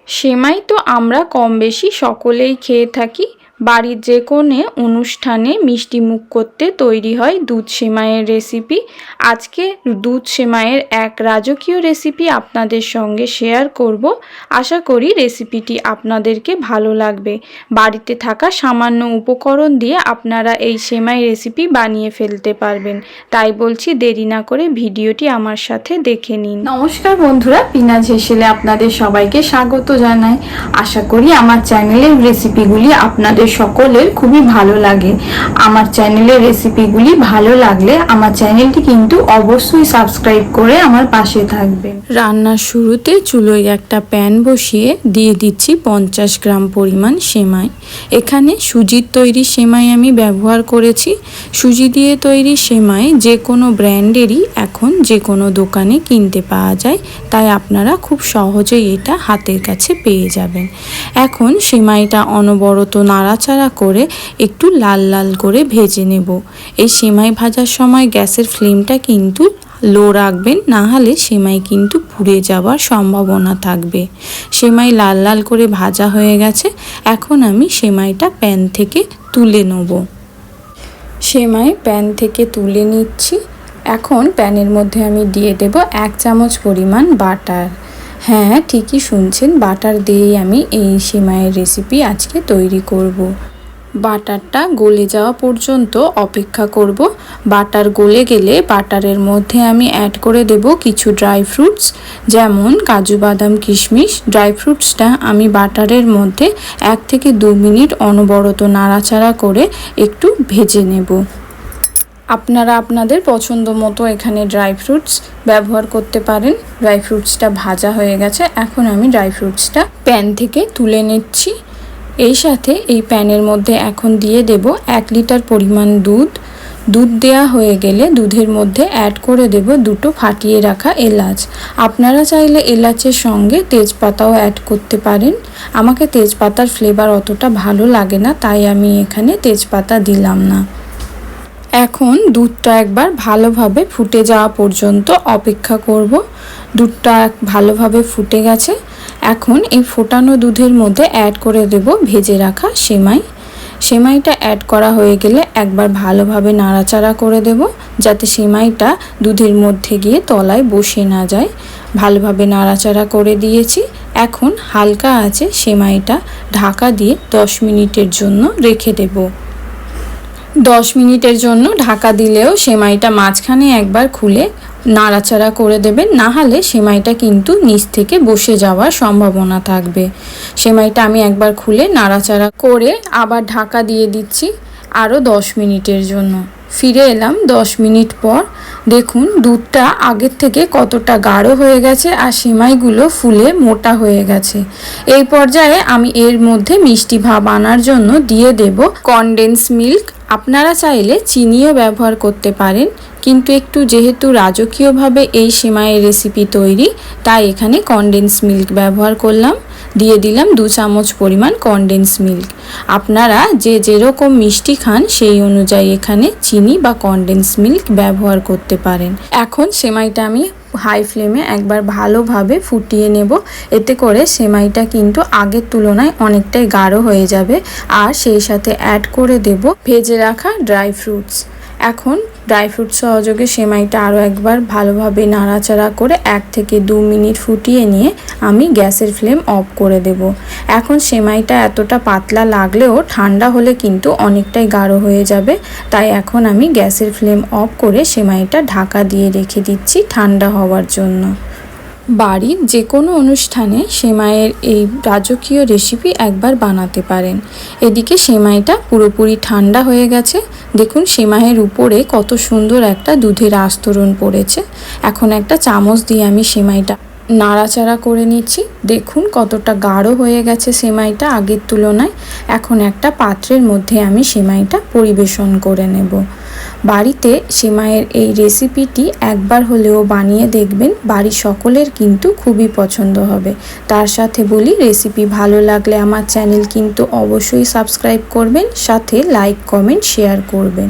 সেমাই তো আমরা কম বেশি সকলেই খেয়ে থাকি। বাড়ির যে কোনো অনুষ্ঠানে মিষ্টি মুখ করতে তৈরি হয় দুধ সেমাইয়ের রেসিপি। আজকে দুধ সেমাইয়ের এক রাজকীয় রেসিপি আপনাদের সঙ্গে শেয়ার করব। আশা করি রেসিপিটি আপনাদেরকে ভালো লাগবে। বাড়িতে থাকা সামান্য উপকরণ দিয়ে আপনারা এই সেমাই রেসিপি বানিয়ে ফেলতে পারবেন। তাই বলছি, দেরি না করে ভিডিওটি আমার সাথে দেখে নিন। নমস্কার বন্ধুরা, পিনাজ হেসেলে আপনাদের সবাইকে স্বাগত জানাই। আশা করি আমার চ্যানেলের রেসিপিগুলি আপনাদের সকলের খুবই ভালো লাগে। আমার চ্যানেলের রেসিপিগুলি ভালো লাগলে আমার চ্যানেলটি কিন্তু অবশ্যই সাবস্ক্রাইব করে আমার পাশে থাকবেন। রান্নার শুরুতে চুলোয় একটা প্যান বসিয়ে দিয়ে দিচ্ছি 50 গ্রাম পরিমাণ সেমাই। এখানে সুজির তৈরি সেমাই আমি ব্যবহার করেছি। সুজি দিয়ে তৈরি সেমাই যে কোনো ব্র্যান্ডেরই এখন যে কোনো দোকানে কিনতে পাওয়া যায়, তাই আপনারা খুব সহজেই এটা হাতের কাছে পেয়ে যাবেন। এখন সেমাইটা অনবরত নাড়াচাড়া করে একটু লাল লাল করে ভেজে নেব। এই সেমাই ভাজার সময় গ্যাসের ফ্লেমটা কিন্তু লো রাখবেন, না হলে সেমাই কিন্তু পুড়ে যাওয়ার সম্ভাবনা থাকবে। সেমাই লাল লাল করে ভাজা হয়ে গেছে। এখন আমি সেমাইটা প্যান থেকে তুলে নেব। সেমাই প্যান থেকে তুলে নিচ্ছি। এখন প্যানের মধ্যে আমি দিয়ে দেব 1 চামচ পরিমাণ বাটার। হ্যাঁ, ঠিকই শুনছেন, বাটার দিয়েই আমি এই সেমাইয়ের রেসিপি আজকে তৈরি করব। বাটারটা গলে যাওয়া পর্যন্ত অপেক্ষা করব। বাটার গলে গেলে বাটারের মধ্যে আমি অ্যাড করে দেব কিছু ড্রাই ফ্রুটস, যেমন কাজু বাদাম কিশমিশ। ড্রাই ফ্রুটসটা আমি বাটারের মধ্যে 1 থেকে 2 মিনিট অনবরত নাড়াচাড়া করে একটু ভেজে নেব। আপনারা আপনাদের পছন্দ মতো এখানে ড্রাই ফ্রুটস ব্যবহার করতে পারেন। ড্রাই ফ্রুটসটা ভাজা হয়ে গেছে। এখন আমি ড্রাই ফ্রুটসটা প্যান থেকে তুলে নিচ্ছি। এই সাথে এই প্যানের মধ্যে এখন দিয়ে দেব 1 লিটার পরিমাণ দুধ। দুধ দেয়া হয়ে গেলে দুধের মধ্যে অ্যাড করে দেব 2টো ফাটিয়ে রাখা এলাচ। আপনারা চাইলে এলাচের সঙ্গে তেজপাতাও অ্যাড করতে পারেন। আমাকে তেজপাতার ফ্লেভার অতটা ভালো লাগে না, তাই আমি এখানে তেজপাতা দিলাম না। এখন দুধটা একবার ভালোভাবে ফুটে যাওয়া পর্যন্ত অপেক্ষা করব। দুধটা ভালোভাবে ফুটে গেছে। এখন এই ফোটানো দুধের মধ্যে অ্যাড করে দেব ভেজে রাখা সেমাই। সেমাইটা অ্যাড করা হয়ে গেলে একবার ভালোভাবে নাড়াচাড়া করে দেব, যাতে সেমাইটা দুধের মধ্যে গিয়ে তলায় বসে না যায়। ভালোভাবে নাড়াচাড়া করে দিয়েছি। এখন হালকা আঁচে সেমাইটা ঢাকা দিয়ে 10 মিনিটের জন্য রেখে দেব। 10 মিনিটের জন্য ঢাকা দিলেও সেমাইটা মাঝখানে একবার খুলে নাড়াচাড়া করে দেবেন, না হলে সেমাইটা কিন্তু নিচ থেকে বসে যাওয়ার সম্ভাবনা থাকবে। সেমাইটা আমি একবার খুলে নাড়াচাড়া করে আবার ঢাকা দিয়ে দিচ্ছি আরও 10 মিনিটের জন্য। ফিরে এলাম 10 মিনিট পর। দেখুন দুধটা আগের থেকে কতটা গাঢ় হয়ে গেছে আর সেমাইগুলো ফুলে মোটা হয়ে গেছে। এই পর্যায়ে আমি এর মধ্যে মিষ্টি ভাব আনার জন্য দিয়ে দেব কনডেন্স মিল্ক। আপনারা চাইলে চিনিও ব্যবহার করতে পারেন, কিন্তু একটু যেহেতু রাজকীয়ভাবে এই সেমাইয়ের রেসিপি তৈরি, তাই এখানে কনডেন্স মিল্ক ব্যবহার করলাম। দিয়ে দিলাম 2 চামচ পরিমাণ কনডেন্স মিল্ক। আপনারা যে যেরকম মিষ্টি খান সেই অনুযায়ী এখানে চিনি বা কনডেন্স মিল্ক ব্যবহার করতে পারেন। এখন সেমাইটা আমি হাই ফ্লেমে একবার ভালোভাবে ফুটিয়ে নেব। এতে করে সেমাইটা কিন্তু আগের তুলনায় অনেকটাই গাঢ় হয়ে যাবে। আর সেই সাথে অ্যাড করে দেব ভেজে রাখা ড্রাই ফ্রুটস। এখন ড্রাই ফ্রুট সহযোগে সেমাইটা আরও একবার ভালোভাবে নাড়াচাড়া করে 1 থেকে 2 মিনিট ফুটিয়ে নিয়ে আমি গ্যাসের ফ্লেম অফ করে দেব। এখন সেমাইটা এতটা পাতলা লাগলেও ঠান্ডা হলে কিন্তু অনেকটাই গাঢ় হয়ে যাবে, তাই এখন আমি গ্যাসের ফ্লেম অফ করে সেমাইটা ঢাকা দিয়ে রেখে দিচ্ছি ঠান্ডা হওয়ার জন্য। বাড়ির যে কোনো অনুষ্ঠানে সেমাইয়ের এই রাজকীয় রেসিপি একবার বানাতে পারেন। এদিকে সেমাইটা পুরোপুরি ঠান্ডা হয়ে গেছে। দেখুন সেমাইয়ের উপরে কত সুন্দর একটা দুধের আস্তরণ পড়েছে। এখন একটা চামচ দিয়ে আমি সেমাইটা নাড়াচাড়া করে নিচ্ছি। দেখুন কতটা গাঢ় হয়ে গেছে সেমাইটা আগের তুলনায়। এখন একটা পাত্রের মধ্যে আমি সেমাইটা পরিবেশন করে নেব। বাড়িতে সেমাইয়ের এই রেসিপিটি একবার হলেও বানিয়ে দেখবেন, বাড়ির সকলের কিন্তু খুবই পছন্দ হবে। তার সাথে বলি, রেসিপি ভালো লাগলে আমার চ্যানেল কিন্তু অবশ্যই সাবস্ক্রাইব করবেন, সাথে লাইক কমেন্ট শেয়ার করবেন।